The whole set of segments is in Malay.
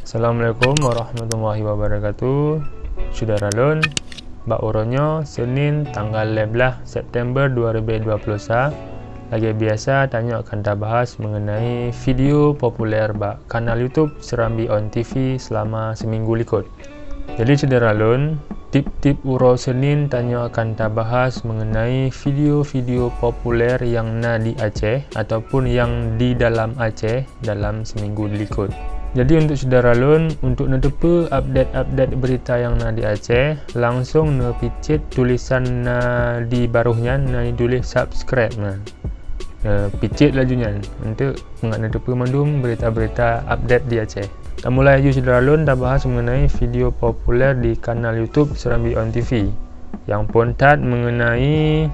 Assalamualaikum warahmatullahi wabarakatuh. Saudara Lun, bak uronyo Senin tanggal 11 September 2020. Lagi biasa tanya akan kita bahas mengenai video populer bak kanal YouTube Serambi On TV selama seminggu likut. Jadi saudara Lun, tip-tip uro Senin tanya akan kita bahas mengenai video-video populer yang na di Aceh ataupun yang di dalam Aceh dalam seminggu likut. Jadi untuk saudara Lun, untuk nedepe update berita yang na di Aceh, langsung na picit tulisan na di baruhnya na ditulis subscribe na. Picit lajunya untuk nedepe mandum berita-berita update di Aceh. Kita mulai aja saudara Lun, kita bahas mengenai video populer di kanal YouTube Serambi On TV yang pontat mengenai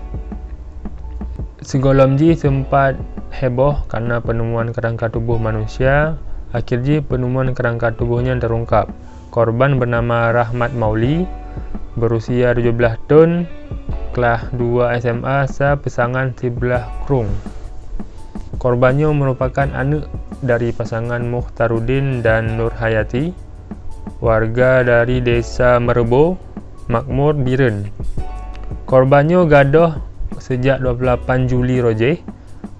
segolom ji sempat heboh karena penemuan kerangka tubuh manusia. Akhirnya penemuan kerangka tubuhnya terungkap. Korban bernama Rahmat Mauli, berusia 17 tahun, kelas 2 SMA, pasangan sebelah Krung. Korbannya merupakan anak dari pasangan Muhtarudin dan Nur Hayati, warga dari desa Merebo, Makmur, Biren. Korbannya gadoh sejak 28 Juli Rojeh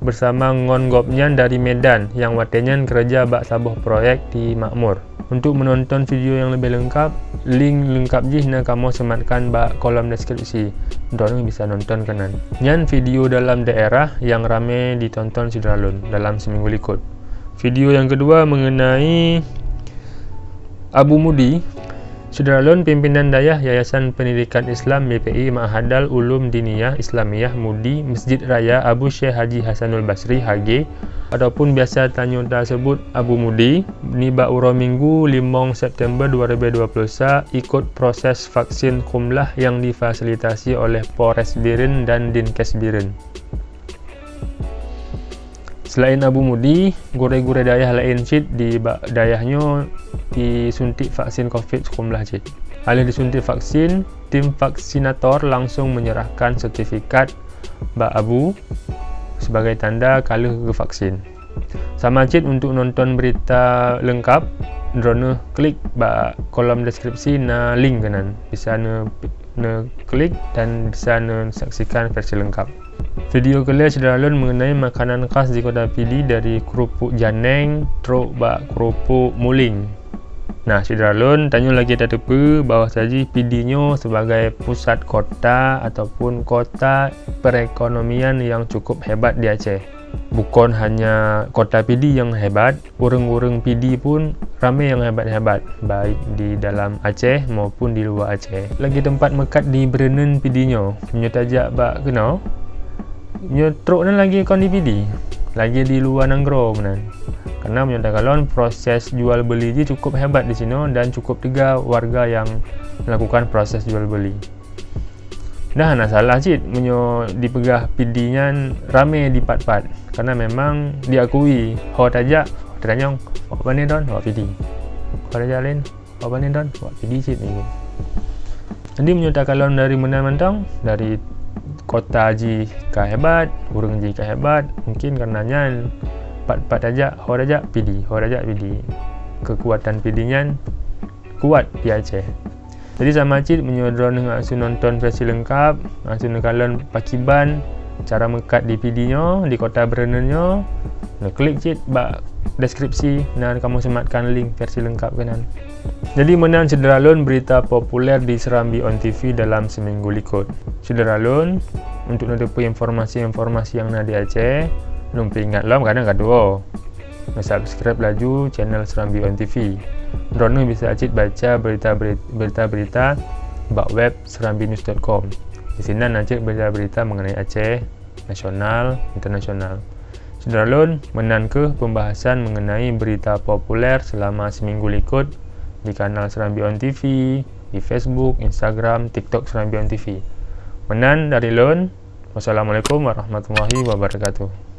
bersama ngon gopnyan dari Medan yang watenyan kerja bak sabuh proyek di Makmur. Untuk menonton video yang lebih lengkap, link lengkap jih na kamu sematkan bak kolom deskripsi. Dorong bisa nonton kanan. Nyan video dalam daerah yang rame ditonton saudara Lun dalam seminggu likut. Video yang kedua mengenai Abu Mudi. Saudara Lun, pimpinan dayah Yayasan Pendidikan Islam YPI Ma'hadal Ulum Diniyah Islamiyah Mudi Masjid Raya Abu Syekh Haji Hasanul Basri HG ataupun biasa tanya tersebut Abu Mudi ni bak uro minggu 5 September 2020 ikut proses vaksin kumlah yang difasilitasi oleh Polres Biren dan Dinkes Biren. Selain Abu Mudi, gure-gure dayah lain cid di dayahnya disuntik vaksin COVID-19 cid. Alih disuntik vaksin, tim vaksinator langsung menyerahkan sertifikat bak Abu sebagai tanda kalau ke vaksin. Sama cid untuk nonton berita lengkap, drone klik bak kolom deskripsi na link kanan. Bisa na klik dan bisa na saksikan versi lengkap. Video kelima saudara Lun mengenai makanan khas di Kota Pidi dari kerupuk janeng truk bak kerupuk muling. Nah saudara Lun, tanya lagi tetepe bahwa saji Pidinyo sebagai pusat kota ataupun kota perekonomian yang cukup hebat di Aceh. Bukan hanya kota Pidi yang hebat, urang-urang Pidi pun ramai yang hebat-hebat, baik di dalam Aceh maupun di luar Aceh. Lagi tempat mekat di Berenan Pidinyo, menyetajak bak kenal. Truk dan lagi kon di PD lagi di luar Nanggro benar. Karena menyatakan proses jual beli ini cukup hebat di sini dan cukup tiga warga yang melakukan proses jual beli. Dah nak salah cid dipegah PD-nya rame di part-part karena memang diakui ho tajak teranyong apa ni don ho PD. Ho tajak lain apa ni don ho PD cid ni. Jadi menyatakan dari mana mentang dari kota ji ka hebat, urang ji ka hebat, mungkin karenanya part-part aja, ho aja PD, kekuatan PD-nya kuat di Aceh. Jadi sama cid menyodron ngaksu nonton versi lengkap, ngaksu nekalan pakiban, cara mekat di PD-nya, di kota Berenennya, klik cid bak deskripsi, dan kamu sematkan link versi lengkap kanan. Jadi menang saudara Lun berita populer di Serambi On TV dalam seminggu likut. Saudara Lun, untuk nedepe informasi-informasi yang ada di Aceh, lumpih ingat lom kadang kadua. Subscribe laju channel Serambi On TV. Drone bisa acit baca berita-berita bak web serambinews.com. Di sini acit berita-berita mengenai Aceh, nasional, internasional. Saudara Lun, menang ke pembahasan mengenai berita populer selama seminggu likut di kanal Serambi On TV, di Facebook, Instagram, TikTok Serambi On TV. Menan dari Lun. Wassalamualaikum warahmatullahi wabarakatuh.